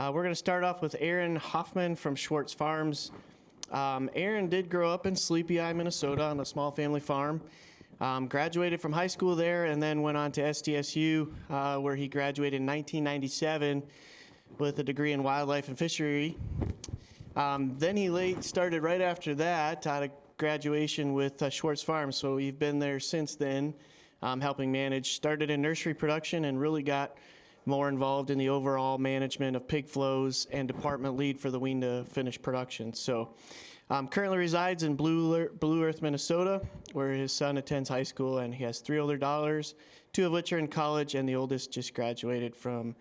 We're going to start off with Aaron Hoffman from Schwartz Farms. Aaron did grow up in Sleepy Eye, Minnesota on a small family farm. Graduated from high school there and then went on to SDSU where he graduated in 1997 with a degree in wildlife and fishery. Then he started right after that out of graduation with Schwartz Farms, so we've been there since then, helping manage. Started in nursery production and really got more involved in the overall management of pig flows and department lead for the wean to finish production. So currently resides in Blue Earth, Minnesota, where his son attends high school, and he has 3 older daughters, 2 of which are in college, and the oldest just graduated from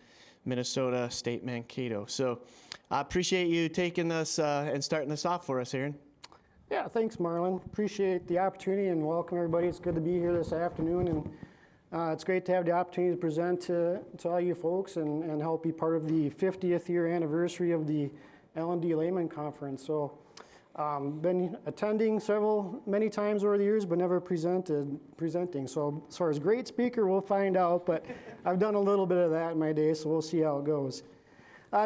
Minnesota State Mankato. So I appreciate you taking us and starting this off for us, Aaron. Yeah, thanks, Marlon. Appreciate the opportunity and welcome everybody. It's good to be here this afternoon, and it's great to have the opportunity to present to all you folks and help be part of the 50th year anniversary of the L&D Leman conference. So been attending many times over the years, but never presenting. So as far as great speaker, we'll find out, but I've done a little bit of that in my day, so we'll see how it goes.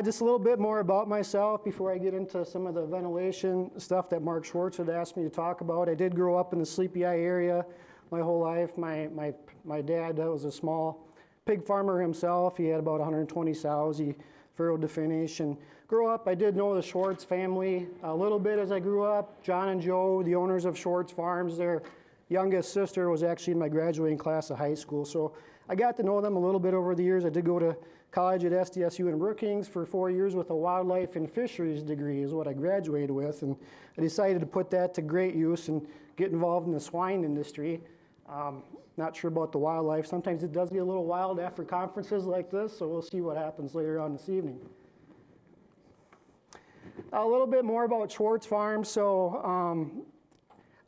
Just a little bit more about myself before I get into some of the ventilation stuff that Mark Schwartz had asked me to talk about. I did grow up in the Sleepy Eye area my whole life. My dad was a small pig farmer himself. He had about 120 sows. He farrowed to finish. And grew up, I did know the Schwartz family a little bit as I grew up. John and Joe, the owners of Schwartz Farms, their youngest sister was actually in my graduating class of high school. So I got to know them a little bit over the years. I did go to college at SDSU in Brookings for 4 years with a wildlife and fisheries degree is what I graduated with. And I decided to put that to great use and get involved in the swine industry. Not sure about the wildlife. Sometimes it does get a little wild after conferences like this, so we'll see what happens later on this evening. A little bit more about Schwartz Farms. So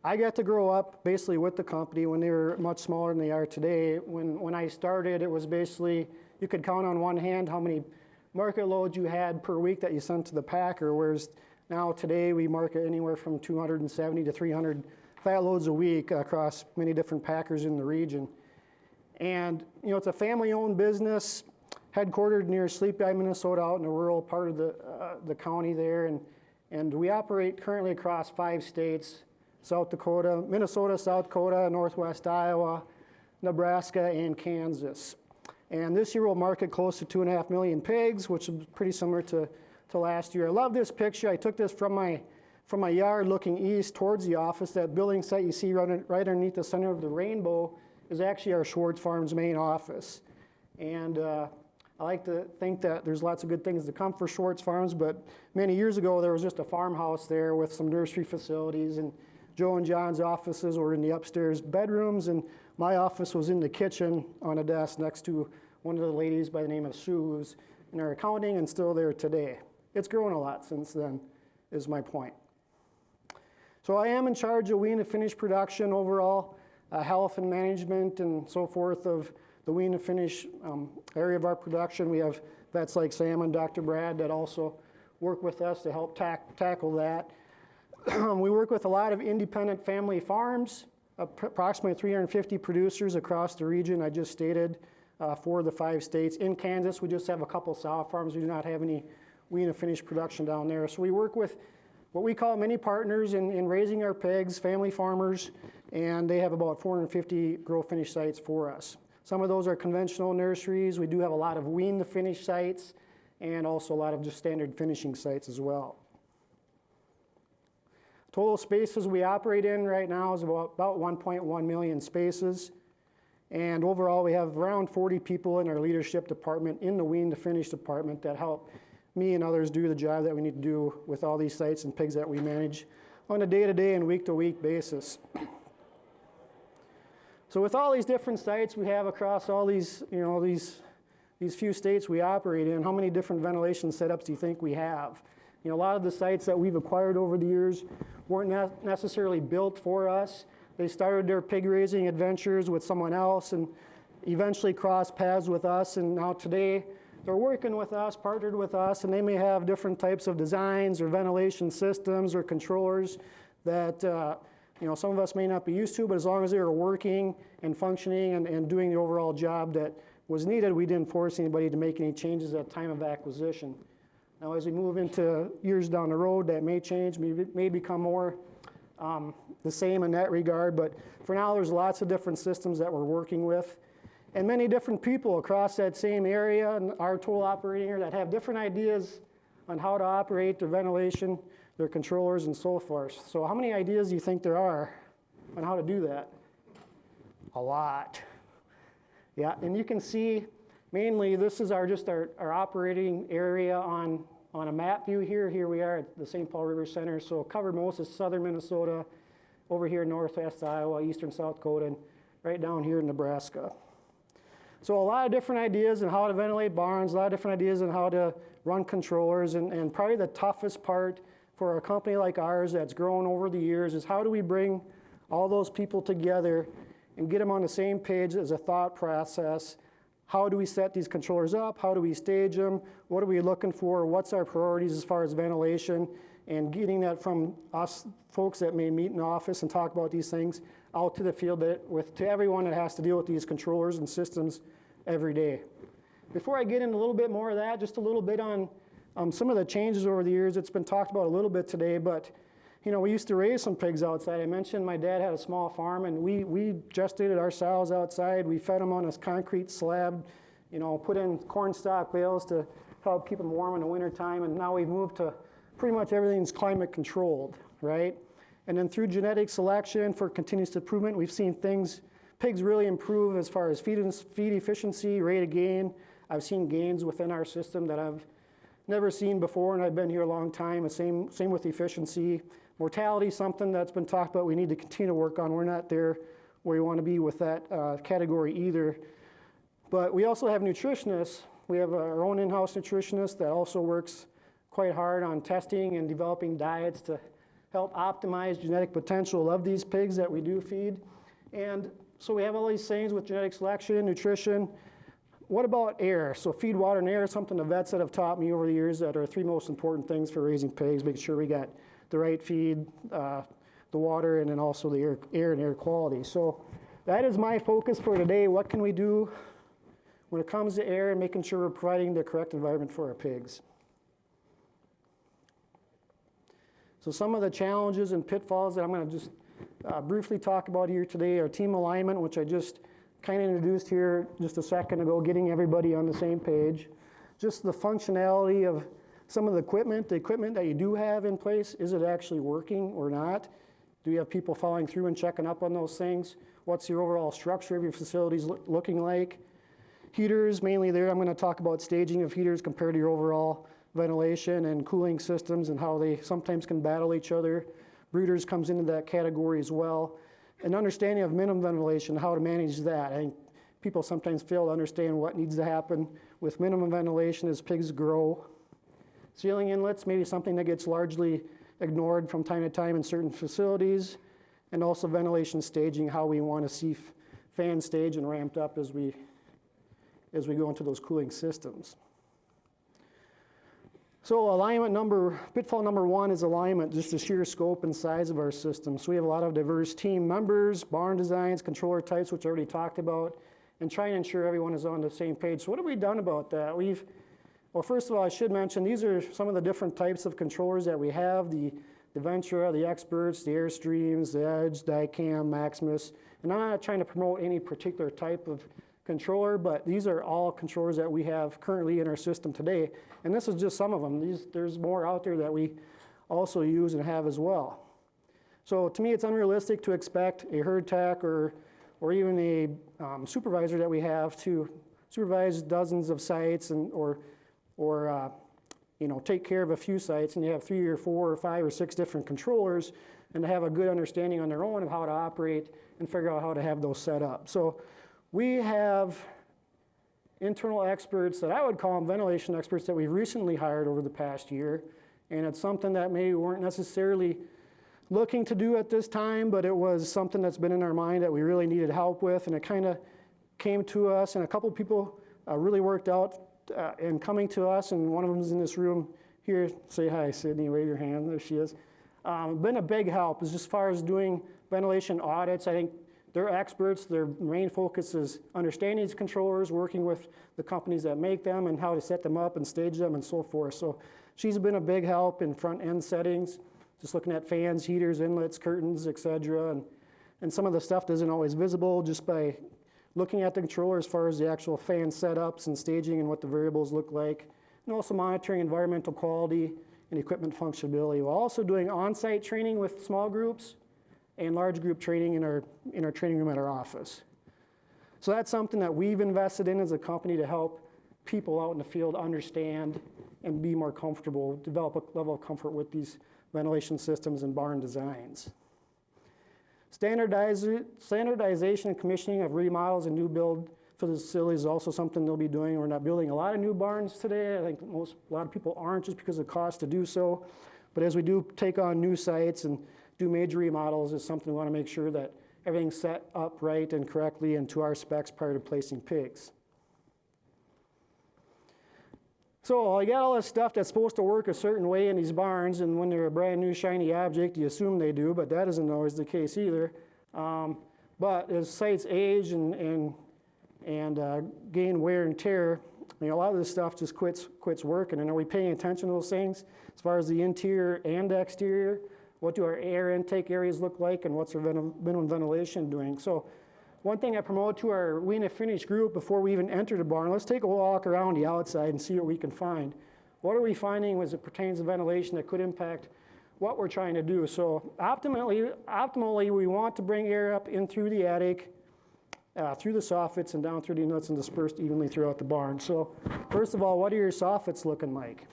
I got to grow up basically with the company when they were much smaller than they are today. When I started, it was basically, you could count on one hand how many market loads you had per week that you sent to the packer, whereas now today we market anywhere from 270 to 300 fat loads a week across many different packers in the region. And it's a family-owned business headquartered near Sleepy Eye, Minnesota, out in a rural part of the county there. And we operate currently across 5 states: South Dakota, Minnesota, South Dakota, Northwest Iowa, Nebraska, and Kansas. And this year we'll market close to 2.5 million pigs, which is pretty similar to last year. I love this picture. I took this from my yard looking east towards the office. That building site you see right underneath the center of the rainbow is actually our Schwartz Farms main office. And I like to think that there's lots of good things to come for Schwartz Farms, but many years ago there was just a farmhouse there with some nursery facilities, and Joe and John's offices were in the upstairs bedrooms, and my office was in the kitchen on a desk next to one of the ladies by the name of Sue, who's in our accounting and still there today. It's grown a lot since then, is my point. So I am in charge of wean to finish production overall, health and management and so forth of the wean to finish area of our production. We have vets like Sam and Dr. Brad that also work with us to help tackle that. We work with a lot of independent family farms, approximately 350 producers across the region I just stated for the 5 states. In Kansas, we just have a couple sow farms. We do not have any wean to finish production down there. So we work with what we call many partners in raising our pigs, family farmers, and they have about 450 grow finish sites for us. Some of those are conventional nurseries. We do have a lot of wean to finish sites and also a lot of just standard finishing sites as well. Total spaces we operate in right now is about 1.1 million spaces. And overall, we have around 40 people in our leadership department in the wean to finish department that help me and others do the job that we need to do with all these sites and pigs that we manage on a day-to-day and week-to-week basis. So with all these different sites we have across all these few states we operate in, how many different ventilation setups do you think we have? A lot of the sites that we've acquired over the years weren't necessarily built for us. They started their pig raising adventures with someone else and eventually crossed paths with us, and now today they're working with us, partnered with us, and they may have different types of designs or ventilation systems or controllers that some of us may not be used to, but as long as they were working and functioning and doing the overall job that was needed, we didn't force anybody to make any changes at time of acquisition. Now, as we move into years down the road, that may change, may become more the same in that regard, but for now, there's lots of different systems that we're working with, and many different people across that same area and our total operating area that have different ideas on how to operate their ventilation, their controllers, and so forth. So how many ideas do you think there are on how to do that? A lot. Yeah, and you can see mainly this is our operating area on a map view here. Here we are at the St. Paul River Center, so covered most of southern Minnesota, over here in northwest Iowa, eastern South Dakota, and right down here in Nebraska. So a lot of different ideas on how to ventilate barns, a lot of different ideas on how to run controllers, and probably the toughest part for a company like ours that's grown over the years is how do we bring all those people together and get them on the same page as a thought process. How do we set these controllers up? How do we stage them? What are we looking for? What's our priorities as far as ventilation? And getting that from us folks that may meet in the office and talk about these things out to the field to everyone that has to deal with these controllers and systems every day. Before I get into a little bit more of that, just a little bit on some of the changes over the years. It's been talked about a little bit today, but you know, we used to raise some pigs outside. I mentioned my dad had a small farm, and we gestated our sows outside. We fed them on this concrete slab, you know, put in corn stalk bales to help keep them warm in the wintertime, and now we've moved to pretty much everything's climate controlled, right? And then through genetic selection for continuous improvement, we've seen pigs really improve as far as feed efficiency, rate of gain. I've seen gains within our system that I've never seen before, and I've been here a long time. The same with efficiency. Mortality is something that's been talked about we need to continue to work on. We're not there where we want to be with that category either. But we also have nutritionists. We have our own in-house nutritionist that also works quite hard on testing and developing diets to help optimize genetic potential of these pigs that we do feed. And so we have all these things with genetic selection, nutrition. What about air? So feed, water, and air is something the vets that have taught me over the years that are three most important things for raising pigs, making sure we got the right feed, the water, and then also the air and air quality. So that is my focus for today. What can we do when it comes to air and making sure we're providing the correct environment for our pigs? So some of the challenges and pitfalls that I'm going to just briefly talk about here today are team alignment, which I just kind of introduced here just a second ago, getting everybody on the same page. Just the functionality of some of the equipment that you do have in place, is it actually working or not? Do you have people following through and checking up on those things? What's your overall structure of your facilities looking like? Heaters, mainly there, I'm going to talk about staging of heaters compared to your overall ventilation and cooling systems and how they sometimes can battle each other. Brooders comes into that category as well. An understanding of minimum ventilation, how to manage that. I think people sometimes fail to understand what needs to happen with minimum ventilation as pigs grow. Ceiling inlets, maybe something that gets largely ignored from time to time in certain facilities. And also ventilation staging, how we want to see fan stage and ramped up as we go into those cooling systems. So pitfall number one is alignment, just the sheer scope and size of our system. So we have a lot of diverse team members, barn designs, controller types, which I already talked about, and trying to ensure everyone is on the same page. So what have we done about that? Well, first of all, I should mention these are some of the different types of controllers that we have, the Ventura, the Experts, the Airstreams, the Edge, Dicam, Maximus. And I'm not trying to promote any particular type of controller, but these are all controllers that we have currently in our system today. And this is just some of them. There's more out there that we also use and have as well. So to me, it's unrealistic to expect a herd tech or even a supervisor that we have to supervise dozens of sites or take care of a few sites, and you have 3 or 4 or 5 or 6 different controllers, and to have a good understanding on their own of how to operate and figure out how to have those set up. So we have internal experts that I would call them ventilation experts that we've recently hired over the past year, and it's something that maybe we weren't necessarily looking to do at this time, but it was something that's been in our mind that we really needed help with, and it kind of came to us, and a couple people really worked out in coming to us, and one of them is in this room here. Say hi, Sydney, wave your hand, there she is. Been a big help as far as doing ventilation audits. I think they're experts. Their main focus is understanding these controllers, working with the companies that make them and how to set them up and stage them and so forth. So she's been a big help in front end settings, just looking at fans, heaters, inlets, curtains, etc. And some of the stuff isn't always visible just by looking at the controller as far as the actual fan setups and staging and what the variables look like, and also monitoring environmental quality and equipment functionality. We're also doing on-site training with small groups and large group training in our training room at our office. So that's something that we've invested in as a company to help people out in the field understand and be more comfortable, develop a level of comfort with these ventilation systems and barn designs. Standardization and commissioning of remodels and new build for the facility is also something they'll be doing. We're not building a lot of new barns today. I think a lot of people aren't just because of the cost to do so. But as we do take on new sites and do major remodels, is something we want to make sure that everything's set up right and correctly and to our specs prior to placing pigs. So I got all this stuff that's supposed to work a certain way in these barns, and when they're a brand new shiny object, you assume they do, but that isn't always the case either. But as sites age and gain wear and tear, a lot of this stuff just quits working. And are we paying attention to those things as far as the interior and exterior? What do our air intake areas look like, and what's our minimum ventilation doing? So one thing I promote to our wean to finish group before we even enter the barn, let's take a walk around the outside and see what we can find. What are we finding as it pertains to ventilation that could impact what we're trying to do? So optimally we want to bring air up in through the attic, through the soffits and down through the inlets and dispersed evenly throughout the barn. So first of all, what are your soffits looking like?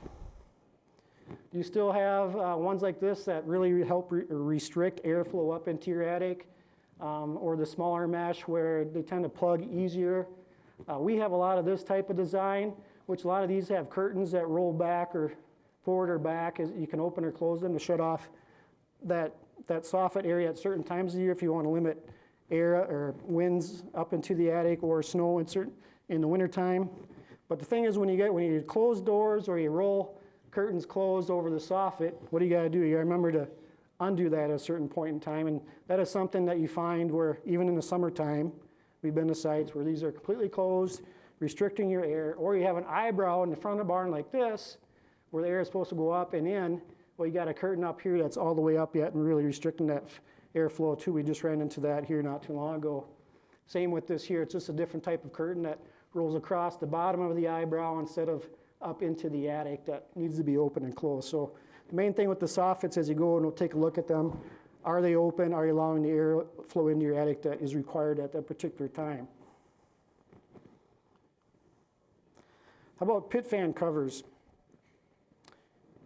Do you still have ones like this that really help restrict airflow up into your attic? Or the smaller mesh where they tend to plug easier? We have a lot of this type of design, which a lot of these have curtains that roll back or forward or back. As you can open or close them to shut off that soffit area at certain times of the year if you want to limit air or winds up into the attic or snow in the wintertime. But the thing is, when you close doors or you roll curtains closed over the soffit, what do you got to do? You got to remember to undo that at a certain point in time, and that is something that you find where even in the summertime, we've been to sites where these are completely closed, restricting your air, or you have an eyebrow in the front of the barn like this, where the air is supposed to go up and in. Well, you got a curtain up here that's all the way up yet and really restricting that airflow too. We just ran into that here not too long ago. Same with this here. It's just a different type of curtain that rolls across the bottom of the eyebrow instead of up into the attic that needs to be open and closed. So the main thing with the soffits as you go and we'll take a look at them, are they open? Are you allowing the air flow into your attic that is required at that particular time? How about pit fan covers?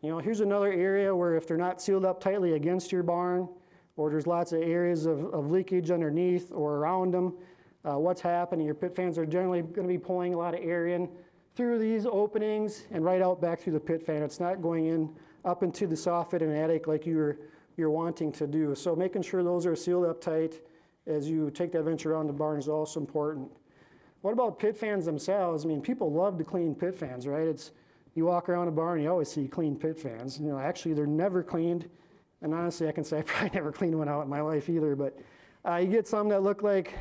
Here's another area where if they're not sealed up tightly against your barn, or there's lots of areas of leakage underneath or around them, what's happening? Your pit fans are generally going to be pulling a lot of air in through these openings and right out back through the pit fan. It's not going in up into the soffit and attic like you're wanting to do. So making sure those are sealed up tight as you take that venture around the barn is also important. What about pit fans themselves? People love to clean pit fans, right? You walk around a barn, you always see clean pit fans. Actually they're never cleaned. And honestly, I can say I probably never cleaned one out in my life either, but you get some that look like,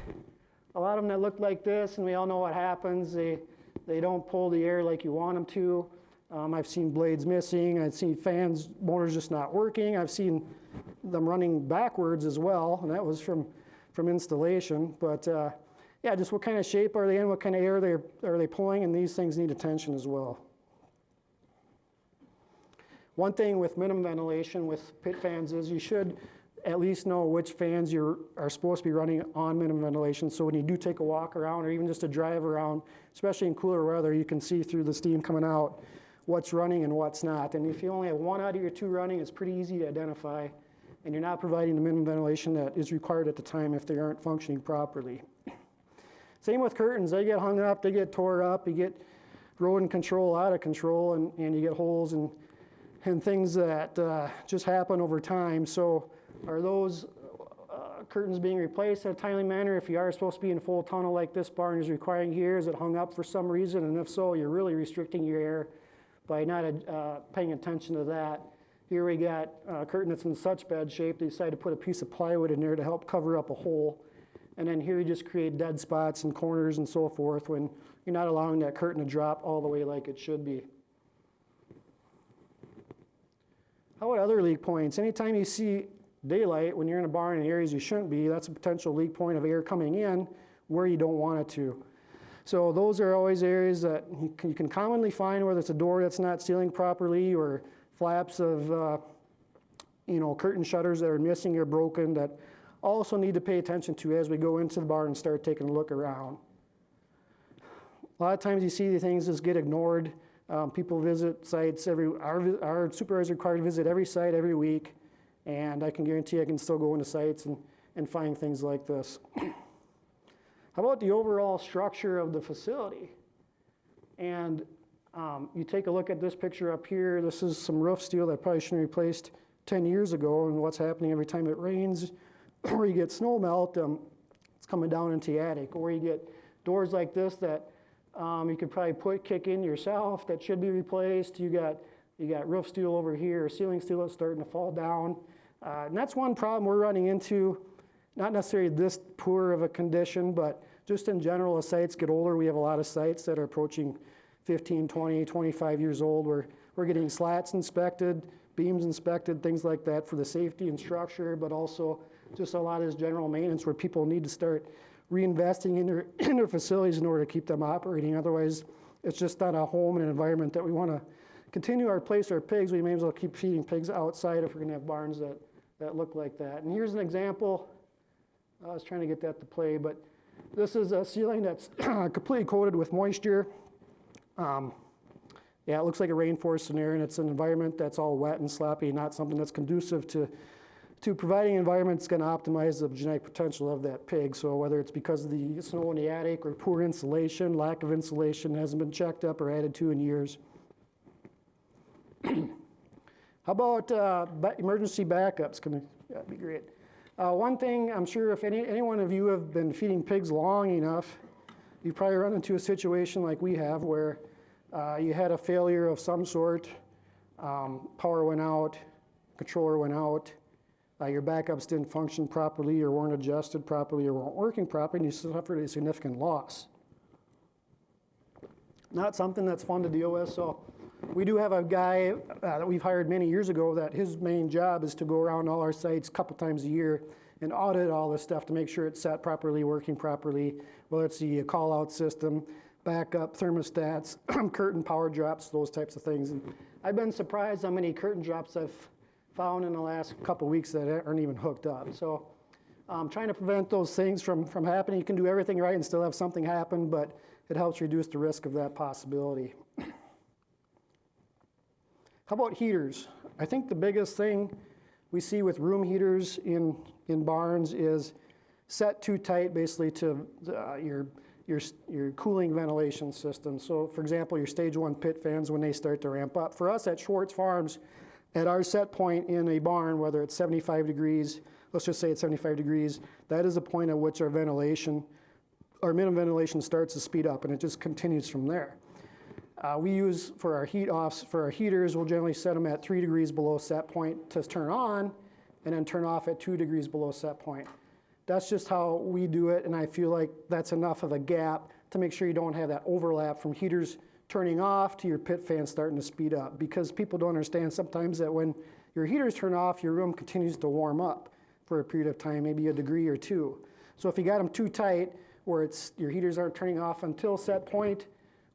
a lot of them that look like this, and we all know what happens. They don't pull the air like you want them to. I've seen blades missing. I've seen fans, motors just not working. I've seen them running backwards as well, and that was from installation. But yeah, just what kind of shape are they in? What kind of air are they pulling? And these things need attention as well. One thing with minimum ventilation with pit fans is you should at least know which fans are supposed to be running on minimum ventilation. So when you do take a walk around or even just a drive around, especially in cooler weather, you can see through the steam coming out what's running and what's not. And if you only have one out of your two running, it's pretty easy to identify, and you're not providing the minimum ventilation that is required at the time if they aren't functioning properly. Same with curtains. They get hung up, they get tore up, you get rodent control out of control, and you get holes and things that just happen over time. So are those curtains being replaced in a timely manner? If you are supposed to be in full tunnel like this barn is requiring here, is it hung up for some reason? And if so, you're really restricting your air by not paying attention to that. Here we got a curtain that's in such bad shape, they decided to put a piece of plywood in there to help cover up a hole. And then here you just create dead spots and corners and so forth when you're not allowing that curtain to drop all the way like it should be. How about other leak points? Anytime you see daylight when you're in a barn in areas you shouldn't be, that's a potential leak point of air coming in where you don't want it to. So those are always areas that you can commonly find, whether it's a door that's not sealing properly or flaps of curtain shutters that are missing or broken, that also need to pay attention to as we go into the barn and start taking a look around. A lot of times you see these things just get ignored. People visit sites our supervisor is required to visit every site every week, and I can guarantee I can still go into sites and find things like this. How about the overall structure of the facility? And you take a look at this picture up here. This is some roof steel that probably should have been replaced 10 years ago, and what's happening every time it rains or you get snow melt, it's coming down into the attic. Or you get doors like this that you could probably kick in yourself that should be replaced. You got roof steel over here, ceiling steel that's starting to fall down. And that's one problem we're running into, not necessarily this poor of a condition, but just in general, as sites get older, we have a lot of sites that are approaching 15, 20, 25 years old, where we're getting slats inspected, beams inspected, things like that for the safety and structure, but also just a lot of this general maintenance where people need to start reinvesting in their facilities in order to keep them operating. Otherwise, it's just not a home and an environment that we want to continue our place our pigs. We may as well keep feeding pigs outside if we're going to have barns that look like that. And here's an example. I was trying to get that to play, but this is a ceiling that's completely coated with moisture. Yeah, it looks like a rainforest scenario, and it's an environment that's all wet and sloppy, not something that's conducive to providing an environment that's going to optimize the genetic potential of that pig. So whether it's because of the snow in the attic or poor insulation, lack of insulation hasn't been checked up or added to in years. How about emergency backups? That'd be great. One thing, I'm sure if any one of you have been feeding pigs long enough, you've probably run into a situation like we have where you had a failure of some sort, power went out, controller went out, your backups didn't function properly or weren't adjusted properly or weren't working properly, and you suffered a significant loss. Not something that's fun to deal with, so we do have a guy that we've hired many years ago that his main job is to go around all our sites a couple times a year and audit all this stuff to make sure it's set properly, working properly, whether it's the call-out system, backup, thermostats, curtain power drops, those types of things. And I've been surprised how many curtain drops I've found in the last couple weeks that aren't even hooked up. So trying to prevent those things from happening. You can do everything right and still have something happen, but it helps reduce the risk of that possibility. How about heaters? I think the biggest thing we see with room heaters in barns is set too tight basically to your cooling ventilation system. So for example, your stage 1 pit fans when they start to ramp up. For us at Schwartz Farms, at our set point in a barn, whether it's 75 degrees, let's just say it's 75 degrees, that is a point at which our minimum ventilation starts to speed up, and it just continues from there. We use, for our heat offs, for our heaters, we'll generally set them at 3 degrees below set point to turn on, and then turn off at 2 degrees below set point. That's just how we do it, and I feel like that's enough of a gap to make sure you don't have that overlap from heaters turning off to your pit fans starting to speed up, because people don't understand sometimes that when your heaters turn off, your room continues to warm up for a period of time, maybe a degree or two. So if you got them too tight, where your heaters aren't turning off until set point,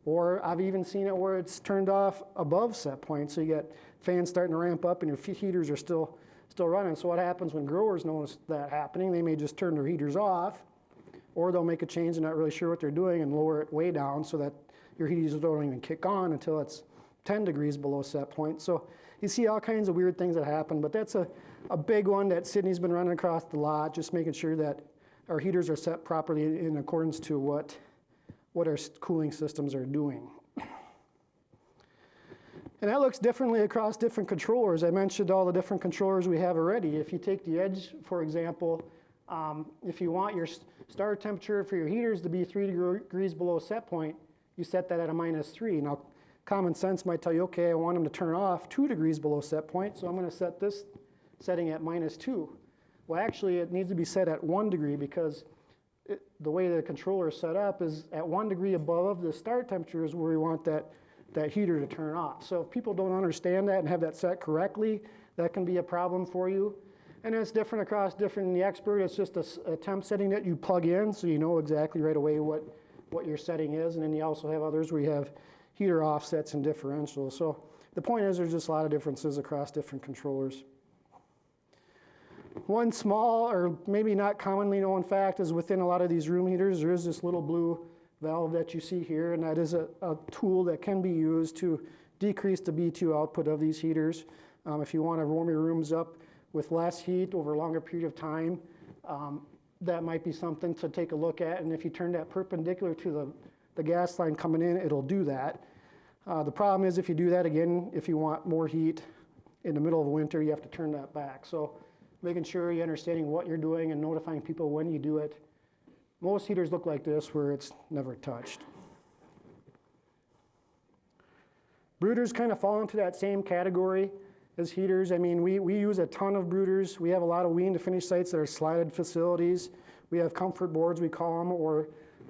or I've even seen it where it's turned off above set point, so you get fans starting to ramp up and your heaters are still running. So what happens when growers notice that happening, they may just turn their heaters off, or they'll make a change and not really sure what they're doing and lower it way down so that your heaters don't even kick on until it's 10 degrees below set point. So you see all kinds of weird things that happen, but that's a big one that Sydney's been running across the lot, just making sure that our heaters are set properly in accordance to what our cooling systems are doing. And that looks differently across different controllers. I mentioned all the different controllers we have already. If you take the Edge, for example, if you want your start temperature for your heaters to be 3 degrees below set point, you set that at a -3. Now, common sense might tell you, okay, I want them to turn off 2 degrees below set point, so I'm going to set this setting at -2. Well, actually, it needs to be set at 1 degree because the way the controller is set up is at 1 degree above the start temperature is where we want that heater to turn off. So if people don't understand that and have that set correctly, that can be a problem for you. And it's different across different, the expert, it's just a temp setting that you plug in so you know exactly right away what your setting is. And then you also have others where you have heater offsets and differentials. So the point is there's just a lot of differences across different controllers. One small or maybe not commonly known fact is within a lot of these room heaters, there is this little blue valve that you see here, and that is a tool that can be used to decrease the B2 output of these heaters. If you want to warm your rooms up with less heat over a longer period of time, that might be something to take a look at. And if you turn that perpendicular to the gas line coming in, it'll do that. The problem is if you do that again, if you want more heat in the middle of winter, you have to turn that back. So making sure you're understanding what you're doing and notifying people when you do it. Most heaters look like this where it's never touched. Brooders kind of fall into that same category as heaters. I mean, we use a ton of brooders. We have a lot of wean to finish sites that are slided facilities. We have comfort boards, we call them, or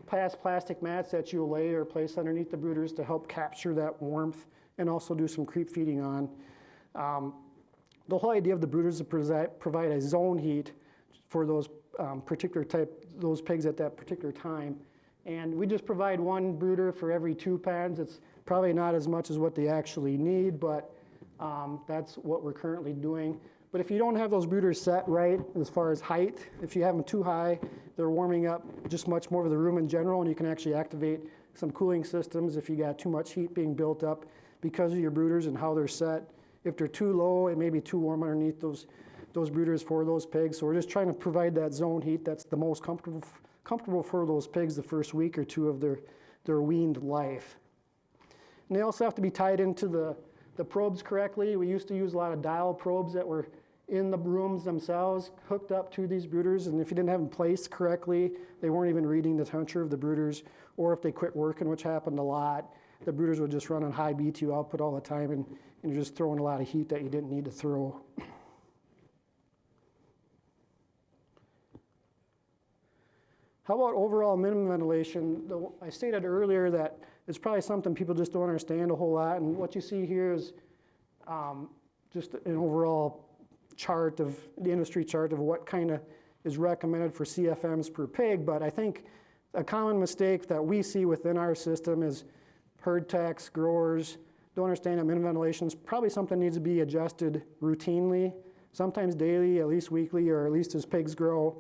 plastic mats that you lay or place underneath the brooders to help capture that warmth and also do some creep feeding on. The whole idea of the brooders is to provide a zone heat for those those pigs at that particular time. And we just provide one brooder for every 2 pens. It's probably not as much as what they actually need, but that's what we're currently doing. But if you don't have those brooders set right as far as height, if you have them too high, they're warming up just much more of the room in general, and you can actually activate some cooling systems if you got too much heat being built up because of your brooders and how they're set. If they're too low, it may be too warm underneath those brooders for those pigs. So we're just trying to provide that zone heat that's the most comfortable for those pigs the first week or two of their weaned life. And they also have to be tied into the probes correctly. We used to use a lot of dial probes that were in the rooms themselves, hooked up to these brooders, and if you didn't have them placed correctly, they weren't even reading the temperature of the brooders, or if they quit working, which happened a lot, the brooders would just run on high B2 output all the time, and you're just throwing a lot of heat that you didn't need to throw. How about overall minimum ventilation? I stated earlier that it's probably something people just don't understand a whole lot, and what you see here is just an overall chart of the industry chart of what kind of is recommended for CFMs per pig. But I think a common mistake that we see within our system is herd techs, growers don't understand that minimum ventilation is probably something that needs to be adjusted routinely, sometimes daily, at least weekly, or at least as pigs grow.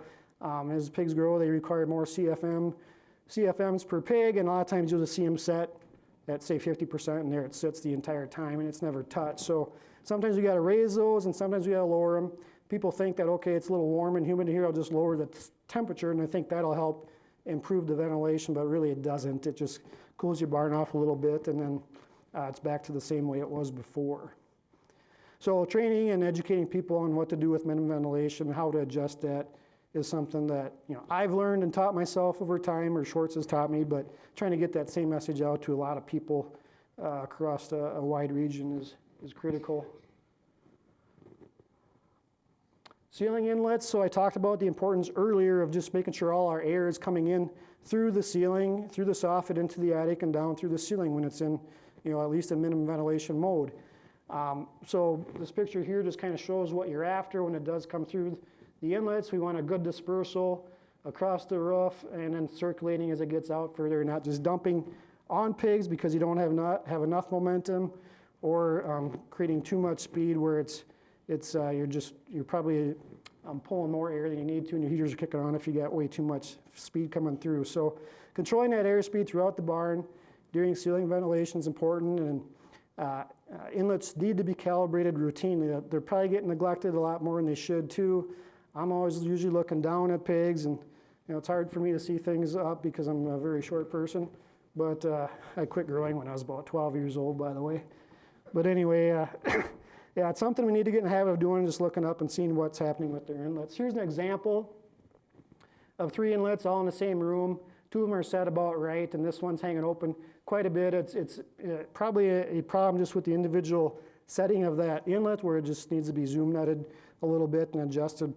As pigs grow, they require more CFMs per pig, and a lot of times you'll just see them set at, say, 50%, and there it sits the entire time, and it's never touched. So sometimes we got to raise those, and sometimes we got to lower them. People think that, okay, it's a little warm and humid here, I'll just lower the temperature, and I think that'll help improve the ventilation, but really it doesn't. It just cools your barn off a little bit, and then it's back to the same way it was before. So training and educating people on what to do with minimum ventilation, how to adjust that, is something that I've learned and taught myself over time, or Schwartz has taught me, but trying to get that same message out to a lot of people across a wide region is critical. Ceiling inlets, so I talked about the importance earlier of just making sure all our air is coming in through the ceiling, through the soffit into the attic and down through the ceiling when it's in, at least in minimum ventilation mode. So this picture here just kind of shows what you're after when it does come through the inlets. We want a good dispersal across the roof and then circulating as it gets out further, not just dumping on pigs because you don't have enough momentum, or creating too much speed where you're probably pulling more air than you need to, and your heaters are kicking on if you got way too much speed coming through. So controlling that airspeed throughout the barn during ceiling ventilation is important, and inlets need to be calibrated routinely. They're probably getting neglected a lot more than they should too. I'm always usually looking down at pigs, and it's hard for me to see things up because I'm a very short person, but I quit growing when I was about 12 years old, by the way. But anyway, yeah, it's something we need to get in the habit of doing, just looking up and seeing what's happening with their inlets. Here's an example of 3 inlets all in the same room. 2 of them are set about right, and this one's hanging open quite a bit. It's probably a problem just with the individual setting of that inlet, where it just needs to be zoom nutted a little bit and adjusted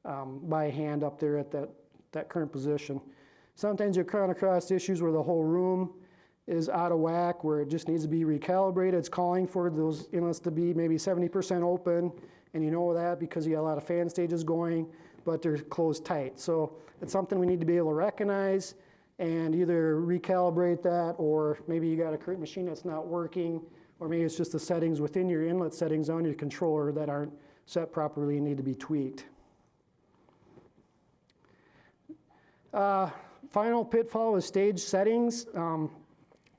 by hand up there at that current position. Sometimes you come across issues where the whole room is out of whack, where it just needs to be recalibrated. It's calling for those inlets to be maybe 70% open, and you know that because you got a lot of fan stages going, but they're closed tight. So it's something we need to be able to recognize and either recalibrate that, or maybe you got a current machine that's not working, or maybe it's just the settings within your inlet settings on your controller that aren't set properly and need to be tweaked. Final pitfall is stage settings.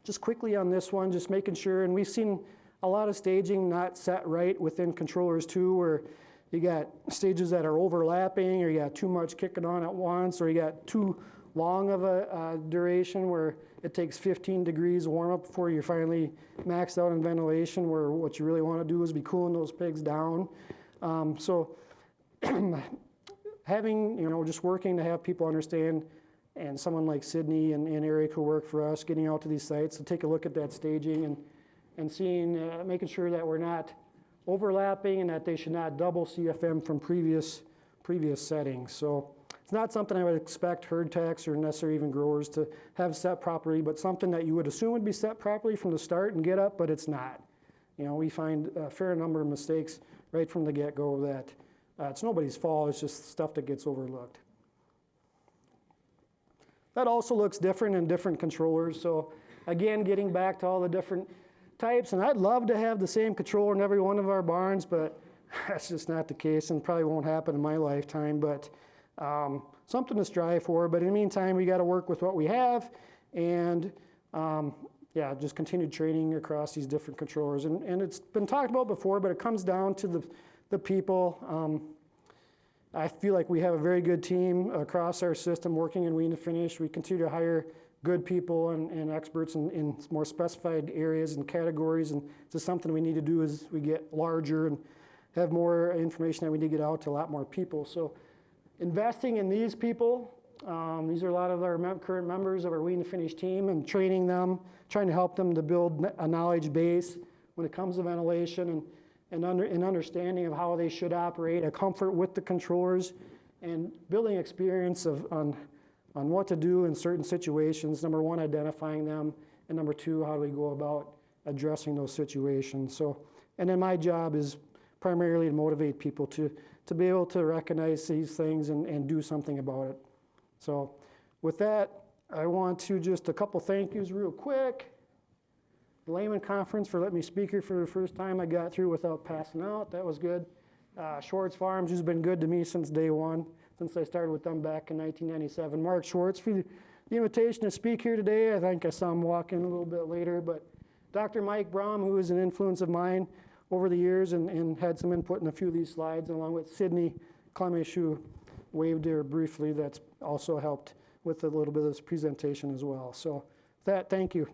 Just quickly on this one, just making sure, and we've seen a lot of staging not set right within controllers too, where you got stages that are overlapping, or you got too much kicking on at once, or you got too long of a duration where it takes 15 degrees warm up before you're finally maxed out in ventilation, where what you really want to do is be cooling those pigs down. So having, just working to have people understand, and someone like Sydney and Eric who work for us, getting out to these sites to take a look at that staging and seeing, making sure that we're not overlapping and that they should not double CFM from previous settings. So it's not something I would expect herd techs or necessarily even growers to have set properly, but something that you would assume would be set properly from the start and get up, but it's not. We find a fair number of mistakes right from the get-go that it's nobody's fault, it's just stuff that gets overlooked. That also looks different in different controllers. So again, getting back to all the different types, and I'd love to have the same controller in every one of our barns, but that's just not the case and probably won't happen in my lifetime, but something to strive for. But in the meantime, we got to work with what we have, and just continued training across these different controllers. And it's been talked about before, but it comes down to the people. I feel like we have a very good team across our system working in wean to finish. We continue to hire good people and experts in more specified areas and categories, and it's just something we need to do as we get larger and have more information that we need to get out to a lot more people. So investing in these people, these are a lot of our current members of our wean to finish team, and training them, trying to help them to build a knowledge base when it comes to ventilation and understanding of how they should operate, a comfort with the controllers, and building experience on what to do in certain situations. Number one, identifying them, and number two, how do we go about addressing those situations. So, and then my job is primarily to motivate people to be able to recognize these things and do something about it. So with that, I want to just a couple thank yous real quick. The Leman Conference for letting me speak here for the first time. I got through without passing out. That was good. Schwartz Farms, who's been good to me since day one, since I started with them back in 1997. Mark Schwartz for the invitation to speak here today. I think I saw him walk in a little bit later. But Dr. Mike Braum, who is an influence of mine over the years and had some input in a few of these slides, along with Sydney Clemish, who waved there briefly, that's also helped with a little bit of this presentation as well. So with that, thank you.